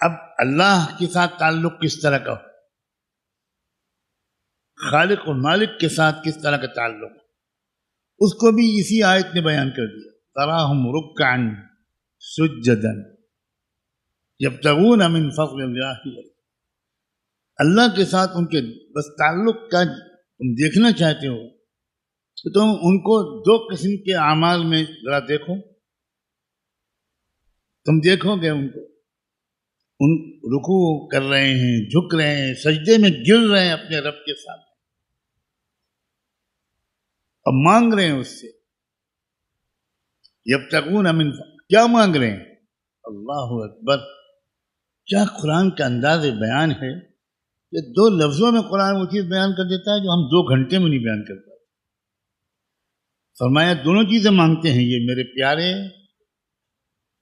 اب اللہ کے ساتھ تعلق کس طرح کا ہو، خالق و مالک کے ساتھ کس طرح کا تعلق، اس کو بھی اسی آیت نے بیان کر دیا. تراہم رکعا سجدا یبتغون من فضل اللہ. اللہ کے ساتھ ان کے بس تعلق کا تم دیکھنا چاہتے ہو تو تم ان کو دو قسم کے اعمال میں ذرا دیکھو. تم دیکھو گے ان کو، ان رکوع کر رہے ہیں، جھک رہے ہیں، سجدے میں گر رہے ہیں اپنے رب کے ساتھ، اب مانگ رہے ہیں اس سے. یبتغون من کیا مانگ رہے ہیں؟ اللہ اکبر. کیا قرآن کا انداز بیان ہے کہ 2 لفظوں میں قرآن وہ چیز بیان کر دیتا ہے جو ہم 2 گھنٹے میں نہیں بیان کر پاتے. فرمایا دونوں چیزیں مانگتے ہیں، یہ میرے پیارے،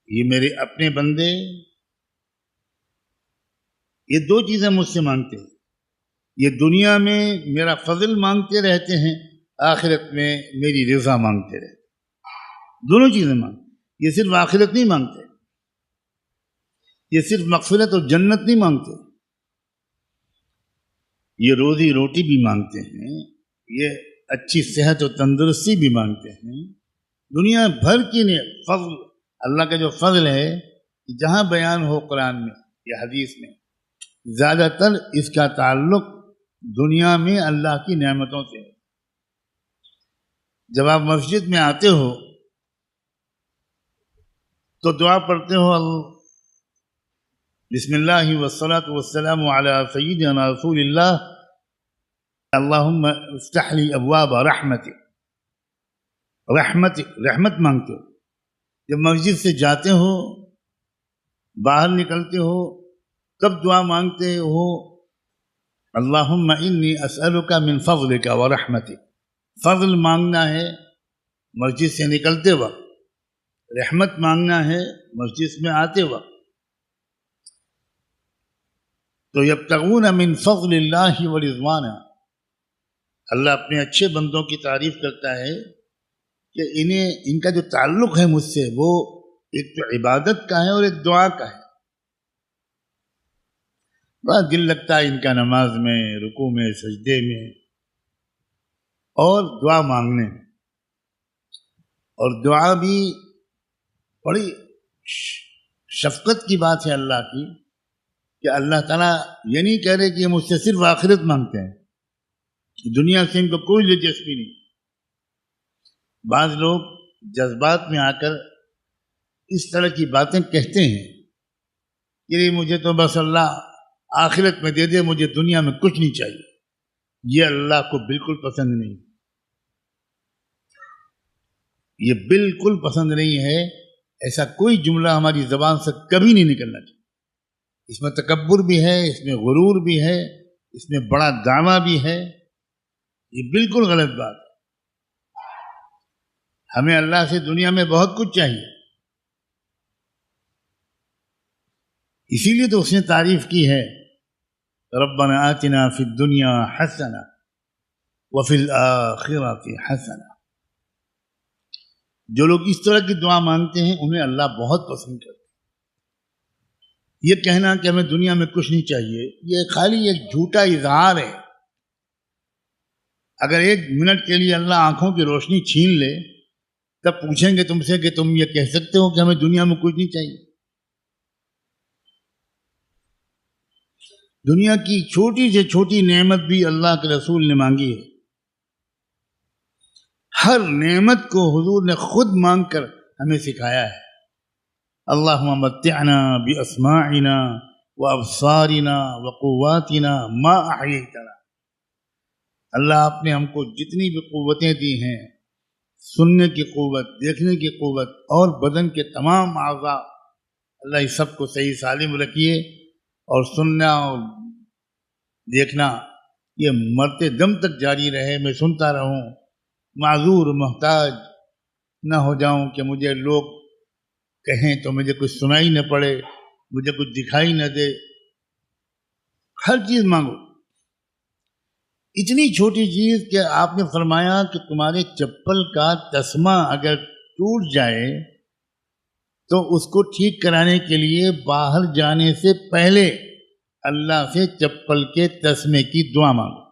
یہ میرے اپنے بندے، یہ 2 چیزیں مجھ سے مانگتے ہیں. یہ دنیا میں میرا فضل مانگتے رہتے ہیں، آخرت میں میری رضا مانگتے رہتے ہیں. دونوں چیزیں مانگتے. یہ صرف آخرت نہیں مانگتے، یہ صرف مغفرت اور جنت نہیں مانگتے، یہ روزی روٹی بھی مانگتے ہیں، یہ اچھی صحت و تندرستی بھی مانگتے ہیں. دنیا بھر کی فضل، اللہ کا جو فضل ہے جہاں بیان ہو قرآن میں یا حدیث میں، زیادہ تر اس کا تعلق دنیا میں اللہ کی نعمتوں سے ہے. جب آپ مسجد میں آتے ہو تو دعا پڑھتے ہو بسم اللہ والصلاة والسلام علی سیدنا رسول اللہ، اللہم افتح لی ابواب رحمتک، رحمت مانگتے ہو. جب مسجد سے جاتے ہو، باہر نکلتے ہو، تب دعا مانگتے ہو اللہم انی اسألک من فضلک ورحمتک. فضل مانگنا ہے مسجد سے نکلتے وقت، رحمت مانگنا ہے مسجد میں آتے وقت. تو یبتغون من فضل اللہ ورضوانہ. اللہ اپنے اچھے بندوں کی تعریف کرتا ہے کہ ان کا جو تعلق ہے مجھ سے وہ ایک تو عبادت کا ہے اور ایک دعا کا ہے. بڑا دل لگتا ہے ان کا نماز میں، رکوع میں، سجدے میں اور دعا مانگنے میں. اور دعا بھی بڑی شفقت کی بات ہے اللہ کی کہ اللہ تعالیٰ یہ نہیں کہہ رہے کہ یہ مجھ سے صرف آخرت مانگتے ہیں، دنیا سے ان کو کوئی دلچسپی نہیں. بعض لوگ جذبات میں آ کر اس طرح کی باتیں کہتے ہیں کہ مجھے تو بس اللہ آخرت میں دے دے، مجھے دنیا میں کچھ نہیں چاہیے. یہ اللہ کو بالکل پسند نہیں، یہ بالکل پسند نہیں ہے. ایسا کوئی جملہ ہماری زبان سے کبھی نہیں نکلنا چاہیے. اس میں تکبر بھی ہے، اس میں غرور بھی ہے، اس میں بڑا دعویٰ بھی ہے. یہ بالکل غلط بات ہے. ہمیں اللہ سے دنیا میں بہت کچھ چاہیے. اسی لیے تو اس نے تعریف کی ہے ربنا آتنا فی الدنیا حسنہ وفی الآخرۃ حسنہ. جو لوگ اس طرح کی دعا مانگتے ہیں انہیں اللہ بہت پسند کرتے. یہ کہنا کہ ہمیں دنیا میں کچھ نہیں چاہیے، یہ خالی ایک جھوٹا اظہار ہے. اگر 1 منٹ کے لیے اللہ آنکھوں کی روشنی چھین لے تب پوچھیں گے تم سے کہ تم یہ کہہ سکتے ہو کہ ہمیں دنیا میں کچھ نہیں چاہیے؟ دنیا کی چھوٹی سے چھوٹی نعمت بھی اللہ کے رسول نے مانگی ہے. ہر نعمت کو حضور نے خود مانگ کر ہمیں سکھایا ہے. اللہم متعنا باسماعنا وابصارنا وقواتنا ما احییتنا. اللہ آپ نے ہم کو جتنی بھی قوتیں دی ہیں، سننے کی قوت، دیکھنے کی قوت اور بدن کے تمام اعضاء، اللہ اس سب کو صحیح سالم رکھیے. اور سننا اور دیکھنا یہ مرتے دم تک جاری رہے، میں سنتا رہوں، معذور محتاج نہ ہو جاؤں کہ مجھے لوگ کہیں تو مجھے کچھ سنائی نہ پڑے، مجھے کچھ دکھائی نہ دے. ہر چیز مانگو. اتنی چھوٹی چیز کہ آپ نے فرمایا کہ تمہارے چپل کا تسمہ اگر ٹوٹ جائے تو اس کو ٹھیک کرانے کے لیے باہر جانے سے پہلے اللہ سے چپل کے تسمے کی دعا مانگو،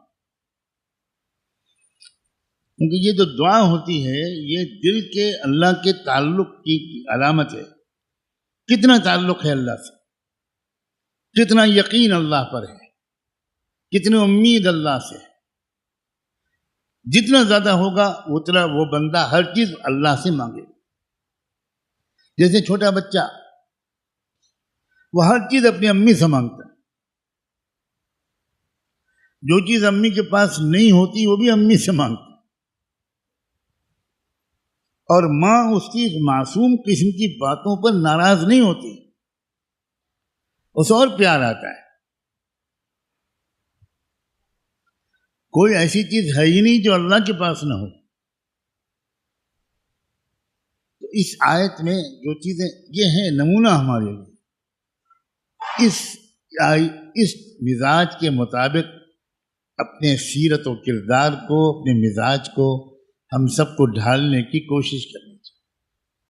کیونکہ یہ جو دعا ہوتی ہے یہ دل کے اللہ کے تعلق کی علامت ہے. کتنا تعلق ہے اللہ سے، کتنا یقین اللہ پر ہے، کتنی امید اللہ سے. جتنا زیادہ ہوگا اتنا وہ بندہ ہر چیز اللہ سے مانگے. جیسے چھوٹا بچہ وہ ہر چیز اپنی امی سے مانگتا ہے، جو چیز امی کے پاس نہیں ہوتی وہ بھی امی سے مانگتا ہے، اور ماں اس کی معصوم قسم کی باتوں پر ناراض نہیں ہوتی، اسے اور پیار آتا ہے. کوئی ایسی چیز ہے ہی نہیں جو اللہ کے پاس نہ ہو. تو اس آیت میں جو چیزیں یہ ہیں نمونہ ہمارے لیے، اس مزاج کے مطابق اپنے سیرت و کردار کو، اپنے مزاج کو ہم سب کو ڈھالنے کی کوشش کریں.